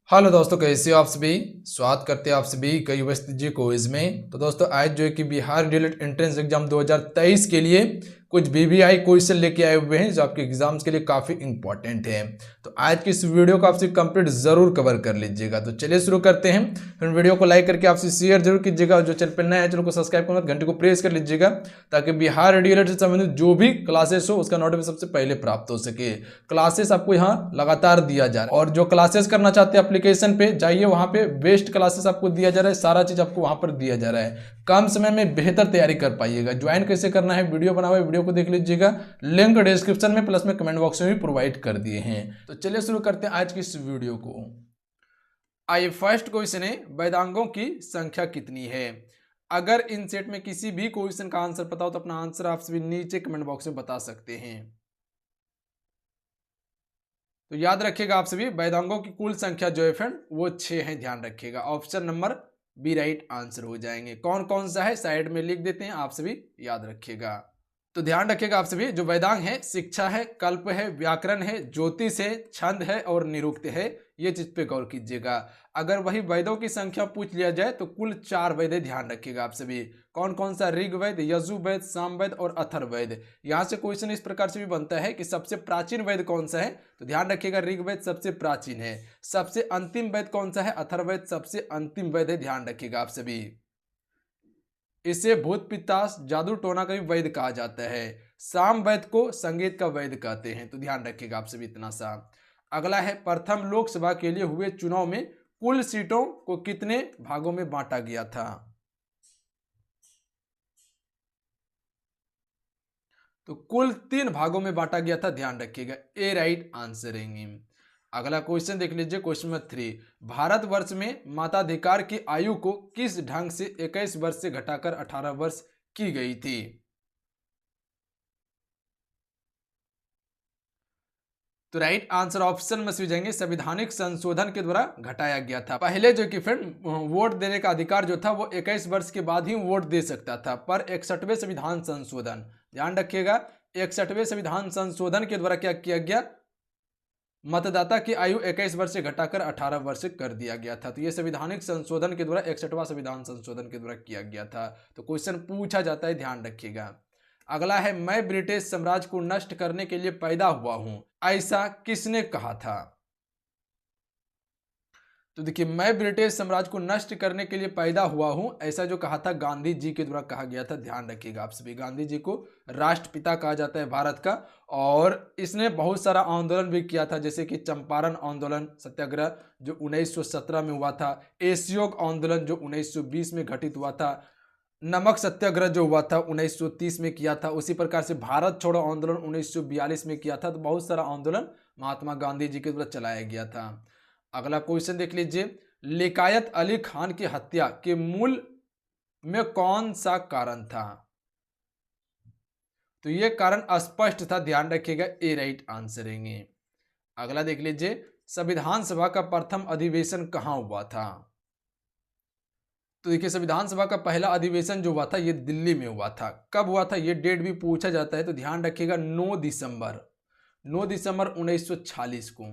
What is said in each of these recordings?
Hello दोस्तों, कैसे हो आप सभी। स्वागत करते हैं आप सभी कई जी क्विज में। तो दोस्तों आज जो है कि बिहार डीएलएड एंट्रेंस एग्जाम 2023 के लिए कुछ बीबीआई क्वेश्चन लेके आए हुए हैं जो आपके एग्जाम्स के लिए काफी इंपॉर्टेंट है। तो आज की इस वीडियो को आपसे कंप्लीट जरूर कवर कर लीजिएगा। तो चलिए शुरू करते हैं। फिर वीडियो को लाइक करके आपसे शेयर जरूर कीजिएगा। जो चैनल पर नया है चैनल को सब्सक्राइब करना, घंटे को प्रेस कर लीजिएगा ताकि बिहार डीएलएड से संबंधित जो भी क्लासेस हो उसका नोटिफिकेशन सबसे पहले प्राप्त हो सके। क्लासेस आपको यहाँ लगातार दिया जा रहा है और जो क्लासेस करना चाहते हैं एप्लीकेशन पे जाइए, वहां पे बेस्ट क्लासेस आपको दिया जा रहा है। सारा चीज आपको वहां पर दिया जा रहा है। कम समय में बेहतर तैयारी कर पाइएगा। ज्वाइन कैसे करना है वीडियो बना हुआ है, वीडियो को देख लीजिएगा। लिंक डिस्क्रिप्शन में प्लस में कमेंट बॉक्स में भी प्रोवाइड कर दिए हैं। तो चलिए शुरू करते हैं आज की इस वीडियो को। आइए फर्स्ट क्वेश्चन है, वेदांगों की संख्या कितनी है। अगर इन सेट में किसी भी क्वेश्चन का आंसर पता हो तो अपना आंसर आप सभी नीचे कमेंट बॉक्स में बता सकते हैं। तो याद रखिएगा आप सभी, वेदांगों की कुल संख्या जो है फ्रेंड वो 6 है। ध्यान रखिएगा, option number B right answer हो जाएंगे। कौन कौन सा है साइड में लिख देते हैं, आप सभी याद रखिएगा। तो ध्यान रखिएगा आप सभी, जो वेदांग है शिक्षा है, कल्प है, व्याकरण है, ज्योतिष है, छंद है और निरुक्त है। ये चीज पे गौर कीजिएगा। अगर वही वेदों की संख्या पूछ लिया जाए तो कुल 4 वेद है। ध्यान रखिएगा आप सभी, कौन कौन सा, ऋग्वेद, यजुर्वेद, सामवेद और अथर्ववेद। यहां से क्वेश्चन इस प्रकार से भी बनता है कि सबसे प्राचीन वेद कौन सा है। तो ध्यान रखिएगा, ऋग्वेद सबसे प्राचीन है। सबसे अंतिम वेद कौन सा है, अथर्ववेद सबसे अंतिम वेद है। ध्यान रखिएगा आप सभी। इसे भूत पिशाच जादू टोना का भी वैद कहा जाता है। साम वैद को संगीत का वैद कहते हैं। तो ध्यान रखिएगा आप सभी इतना सा। अगला है, प्रथम लोकसभा के लिए हुए चुनाव में कुल सीटों को कितने भागों में बांटा गया था। तो कुल 3 भागों में बांटा गया था। ध्यान रखिएगा, ए राइट आंसर है। अगला क्वेश्चन देख लीजिए, क्वेश्चन नंबर 3। भारतवर्ष में मताधिकार की आयु को किस ढंग से 21 वर्ष से घटाकर 18 वर्ष की गई थी। तो राइट आंसर ऑप्शन में से जाएंगे, संवैधानिक संशोधन के द्वारा घटाया गया था। पहले जो कि फ्रेंड वोट देने का अधिकार जो था वो 21 वर्ष के बाद ही वोट दे सकता था, पर 61वें संविधान संशोधन, ध्यान रखिएगा, 61वें संविधान संशोधन के द्वारा क्या किया गया, मतदाता की आयु 21 वर्ष से घटाकर 18 वर्ष कर दिया गया था। तो ये संविधानिक संशोधन के द्वारा 61वां संविधान संशोधन के द्वारा किया गया था। तो क्वेश्चन पूछा जाता है, ध्यान रखिएगा। अगला है, मैं ब्रिटिश साम्राज्य को नष्ट करने के लिए पैदा हुआ हूं, ऐसा किसने कहा था। तो देखिए, मैं ब्रिटिश साम्राज्य को नष्ट करने के लिए पैदा हुआ हूं, ऐसा जो कहा था गांधी जी के द्वारा कहा गया था। ध्यान रखिएगा आप सभी, गांधी जी को राष्ट्रपिता कहा जाता है भारत का। और इसने बहुत सारा आंदोलन भी किया था, जैसे कि चंपारण आंदोलन सत्याग्रह जो 1917 में हुआ था, एसयोग आंदोलन जो 1920 में घटित हुआ था, नमक सत्याग्रह जो हुआ था 1930 में किया था, उसी प्रकार से भारत छोड़ो आंदोलन 1942 में किया था। तो बहुत सारा आंदोलन महात्मा गांधी जी के द्वारा चलाया गया था। अगला क्वेश्चन देख लीजिए, लिकायत अली खान की हत्या के मूल में कौन सा कारण था। तो यह कारण अस्पष्ट था। ध्यान रखिएगा, ए राइट आंसर है। अगला देख लीजिए, संविधान सभा का प्रथम अधिवेशन कहां हुआ था। तो देखिए, संविधान सभा का पहला अधिवेशन जो हुआ था ये दिल्ली में हुआ था। कब हुआ था ये डेट भी पूछा जाता है। तो ध्यान रखिएगा, 9 दिसंबर 1946 को,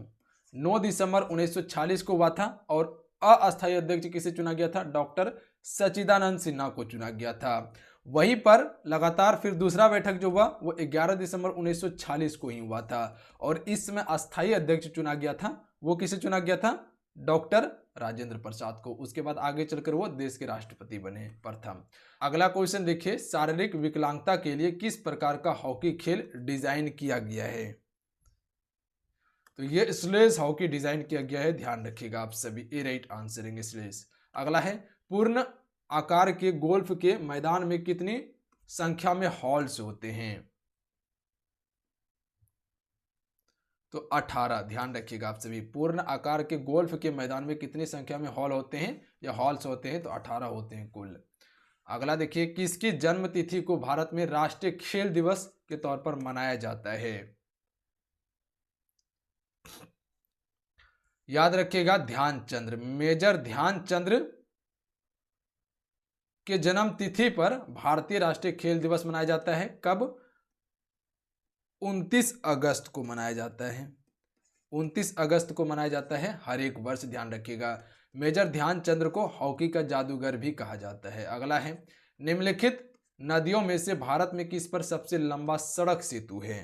9 दिसंबर 1946 को हुआ था। और अस्थायी अध्यक्ष किसे चुना गया था, डॉक्टर सच्चिदानंद सिन्हा को चुना गया था। वहीं पर लगातार फिर दूसरा बैठक जो हुआ वो 11 दिसंबर 1946 को ही हुआ था। और इसमें अस्थायी अध्यक्ष चुना गया था, वो किसे चुना गया था, डॉक्टर राजेंद्र प्रसाद को। उसके बाद आगे चलकर वो देश के राष्ट्रपति बने प्रथम। अगला क्वेश्चन देखिए, शारीरिक विकलांगता के लिए किस प्रकार का हॉकी खेल डिजाइन किया गया है। तो ये स्लेज हॉकी डिजाइन किया गया है। ध्यान रखिएगा आप सभी, ए राइट आंसर है स्लेज। अगला है, पूर्ण आकार के गोल्फ के मैदान में कितनी संख्या में हॉल्स होते हैं। तो 18। ध्यान रखिएगा आप सभी, पूर्ण आकार के गोल्फ के मैदान में कितनी संख्या में हॉल होते हैं या हॉल्स होते हैं। तो 18 होते हैं कुल। अगला देखिए, किसकी जन्म तिथि को भारत में राष्ट्रीय खेल दिवस के तौर पर मनाया जाता है। याद रखिएगा, ध्यानचंद्र, मेजर ध्यानचंद्र के जन्म तिथि पर भारतीय राष्ट्रीय खेल दिवस मनाया जाता है। कब, 29 अगस्त को मनाया जाता है। 29 अगस्त को मनाया जाता है हर एक वर्ष, ध्यान रखिएगा। मेजर ध्यानचंद्र को हॉकी का जादूगर भी कहा जाता है। अगला है, निम्नलिखित नदियों में से भारत में किस पर सबसे लंबा सड़क सेतु है?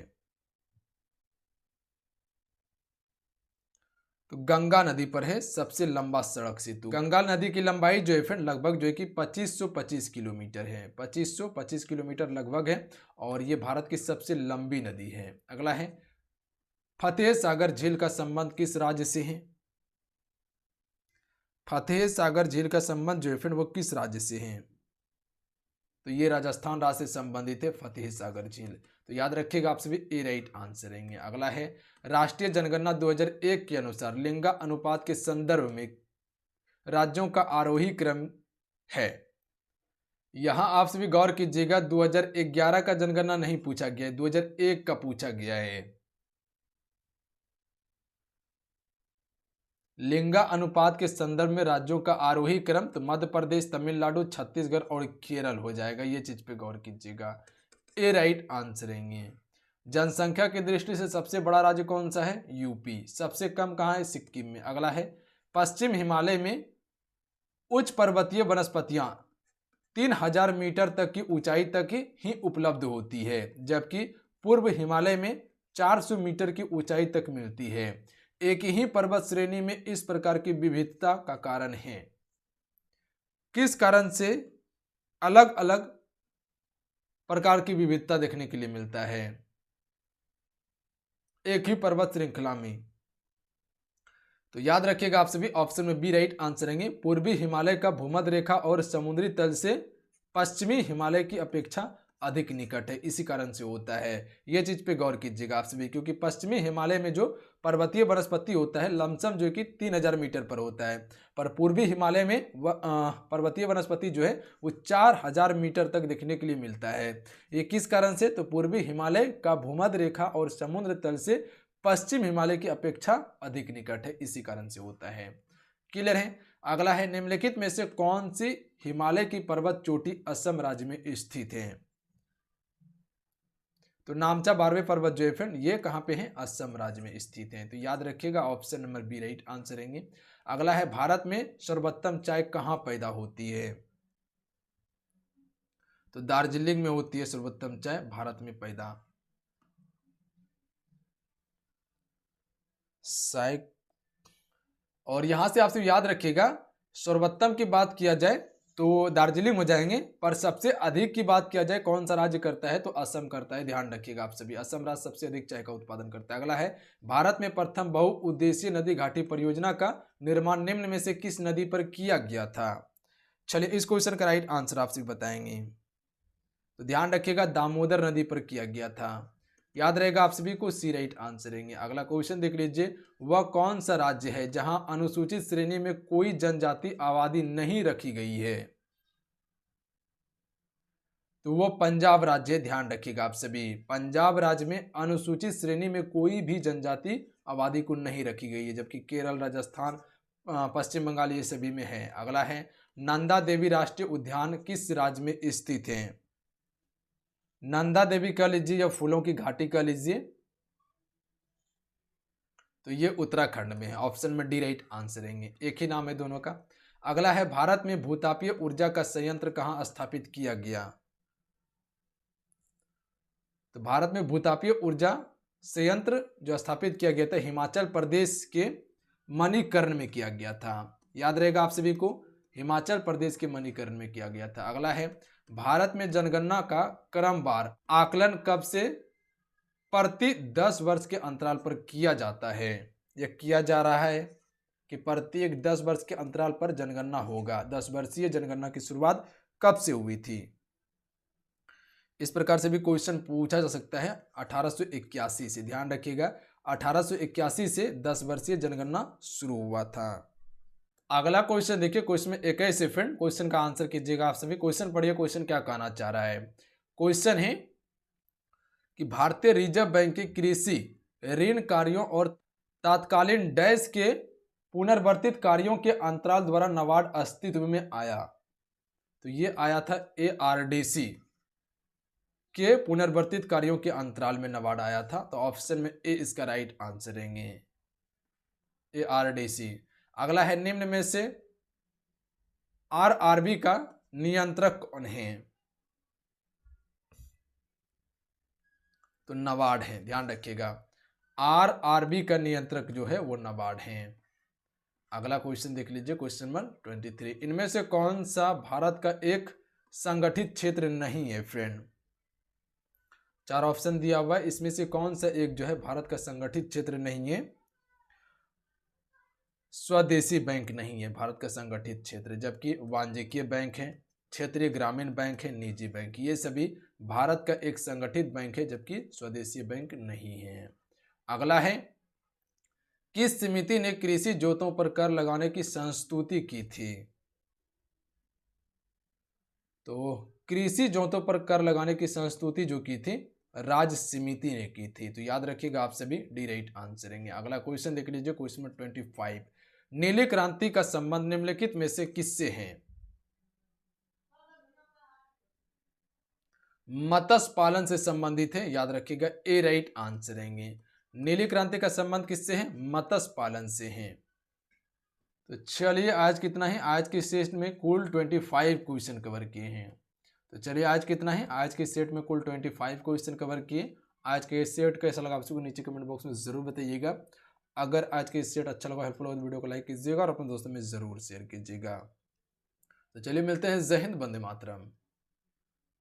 तो गंगा नदी पर है सबसे लंबा सड़क सेतु। गंगा नदी की लंबाई जो है फ्रेंड लगभग जो है कि 2525 किलोमीटर है, 2525 किलोमीटर लगभग है, और ये भारत की सबसे लंबी नदी है। अगला है, फतेह सागर झील का संबंध किस राज्य से है? फतेह सागर झील का संबंध जो है फ्रेंड वो किस राज्य से है? तो ये राजस्थान राज्य से संबंधित है फतेह सागर झील। तो याद रखिएगा, आप सभी ए राइट आंसर रहेंगे। अगला है, राष्ट्रीय जनगणना 2001 के अनुसार लिंगा अनुपात के संदर्भ में राज्यों का आरोही क्रम है। यहां आप सभी गौर कीजिएगा, 2011 का जनगणना नहीं पूछा गया है, 2001 का पूछा गया है। लिंगा अनुपात के संदर्भ में राज्यों का आरोही क्रम, तो मध्य प्रदेश, तमिलनाडु, छत्तीसगढ़ और केरल हो जाएगा। ये चीज पे गौर कीजिएगा, ए राइट आंसर रहेंगे। जनसंख्या की दृष्टि से सबसे बड़ा राज्य कौन सा है? यूपी। सबसे कम कहाँ है? सिक्किम में। अगला है, पश्चिम हिमालय में उच्च पर्वतीय वनस्पतियां 3000 मीटर तक की ऊंचाई तक ही उपलब्ध होती है, जबकि पूर्व हिमालय में 400 मीटर की ऊंचाई तक मिलती है। एक ही पर्वत श्रेणी में इस प्रकार की विविधता का कारण है? किस कारण से अलग अलग प्रकार की विविधता देखने के लिए मिलता है एक ही पर्वत श्रृंखला में? तो याद रखिएगा, आप सभी ऑप्शन में बी राइट आंसर रहेंगे। पूर्वी हिमालय का भूमध्य रेखा और समुद्री तल से पश्चिमी हिमालय की अपेक्षा अधिक निकट है, इसी कारण से होता है। यह चीज पे गौर कीजिएगा आप सभी, क्योंकि पश्चिमी हिमालय में जो पर्वतीय वनस्पति होता है लमसम जो कि 3000 मीटर पर होता है, पर पूर्वी हिमालय में पर्वतीय वनस्पति जो है वो 4000 मीटर तक देखने के लिए मिलता है। ये किस कारण से? तो पूर्वी हिमालय का भूमध्य रेखा और समुद्र तल से पश्चिम हिमालय की अपेक्षा अधिक निकट है, इसी कारण से होता है। क्लियर है? अगला है, निम्नलिखित में से कौन सी हिमालय की पर्वत चोटी असम राज्य में स्थित है? तो नामचा बारहवें पर्वत जो है फ्रेंड ये कहां पे है? असम राज्य में स्थित है। तो याद रखिएगा, option number B right answer रहेंगे। अगला है, भारत में सर्वोत्तम चाय कहां पैदा होती है? तो दार्जिलिंग में होती है सर्वोत्तम चाय भारत में पैदा। और यहां से आपसे याद रखिएगा, सर्वोत्तम की बात किया जाए तो दार्जिलिंग हो जाएंगे, पर सबसे अधिक की बात किया जाए कौन सा राज्य करता है? तो असम करता है। ध्यान रखिएगा आप सभी, असम राज्य सबसे अधिक चाय का उत्पादन करता है। अगला है, भारत में प्रथम बहुउद्देशीय नदी घाटी परियोजना का निर्माण निम्न में से किस नदी पर किया गया था? चलिए इस क्वेश्चन का राइट आंसर आपसे बताएंगे। तो ध्यान रखिएगा, दामोदर नदी पर किया गया था। याद रहेगा आप सभी को, सी राइट आंसर रहेंगे। अगला क्वेश्चन देख लीजिए, वह कौन सा राज्य है जहां अनुसूचित श्रेणी में कोई जनजाति आबादी नहीं रखी गई है? तो वो पंजाब राज्य है। ध्यान रखिएगा आप सभी, पंजाब राज्य में अनुसूचित श्रेणी में कोई भी जनजाति आबादी को नहीं रखी गई है, जबकि केरल, राजस्थान, पश्चिम बंगाल ये सभी में है। अगला है, नंदा देवी राष्ट्रीय उद्यान किस राज्य में स्थित है? नंदा देवी कह लीजिए या फूलों की घाटी कह लीजिए, तो ये उत्तराखंड में है। ऑप्शन में डी राइट आंसर रहेंगे, एक ही नाम है दोनों का। अगला है, भारत में भूतापीय ऊर्जा का संयंत्र कहां स्थापित किया गया? तो भारत में भूतापीय ऊर्जा संयंत्र जो स्थापित किया गया था हिमाचल प्रदेश के मणिकर्ण में किया गया था। याद रहेगा आप सभी को, हिमाचल प्रदेश के मणिकर्ण में किया गया था। अगला है, भारत में जनगणना का क्रमवार आकलन कब से प्रति 10 वर्ष के अंतराल पर किया जाता है? यह किया जा रहा है कि प्रत्येक 10 वर्ष के अंतराल पर जनगणना होगा। 10 वर्षीय जनगणना की शुरुआत कब से हुई थी? इस प्रकार से भी क्वेश्चन पूछा जा सकता है 1881 से। ध्यान रखिएगा, 1881 से 10 वर्षीय जनगणना शुरू हुआ था। अगला क्वेश्चन देखिए, क्वेश्चन में 21 सेकंड, क्वेश्चन का आंसर कीजिएगा आप सभी। क्वेश्चन पढ़िए, क्वेश्चन क्या कहना चाह रहा है। क्वेश्चन है कि भारतीय रिजर्व बैंक के कृषि ऋण कार्यों और तात्कालीन डैश के पुनर्वर्तित कार्यों के अंतराल द्वारा नाबार्ड अस्तित्व में आया। तो ये आया था ARDC के पुनर्वर्तित कार्यों के अंतराल में नाबार्ड आया था। तो ऑप्शन में ए इसका राइट आंसर रहेंगे। ARDC। अगला है निम्न में से RRB का नियंत्रक कौन है? तो नाबार्ड है, ध्यान रखिएगा। RRB का नियंत्रक जो है वो नाबार्ड है। अगला क्वेश्चन देख लीजिए, क्वेश्चन नंबर 23। इनमें से कौन सा भारत का एक संगठित क्षेत्र नहीं है फ्रेंड? 4 ऑप्शन दिया हुआ है, इसमें से कौन सा एक जो है भारत का संगठित क्षेत्र नहीं है? स्वदेशी बैंक नहीं है भारत का संगठित क्षेत्र, जबकि वाणिज्यिक बैंक है, क्षेत्रीय ग्रामीण बैंक है, निजी बैंक, ये सभी भारत का एक संगठित बैंक है, जबकि स्वदेशी बैंक नहीं है। अगला है, किस समिति ने कृषि जोतों पर कर लगाने की संस्तुति की थी? तो कृषि जोतों पर कर लगाने की संस्तुति जो की थी राज्य समिति ने की थी। तो याद रखिएगा आप सभी, डी राइट आंसर रहेंगे। अगला क्वेश्चन देख लीजिए, क्वेश्चन नंबर 25। नीली क्रांति का संबंध निम्नलिखित में से किससे है? मत्स्य पालन से संबंधित है, याद रखिएगा, ए राइट आंसर रहेंगे। नीली क्रांति का संबंध किससे है? मत्स्य पालन से है। तो चलिए आज कितना है, आज के सेट में कुल 25 क्वेश्चन कवर किए हैं। तो चलिए आज कितना है, आज के सेट में कुल 25 क्वेश्चन कवर किए। आज के सेट कैसा लगा आप सबको नीचे कमेंट बॉक्स में जरूर बताइएगा। अगर आज के सेट अच्छा लगा, हेल्पफुल हो तो वीडियो को लाइक कीजिएगा और अपने दोस्तों में जरूर शेयर कीजिएगा। तो चलिए मिलते हैं, जय हिंद, वंदे मातरम।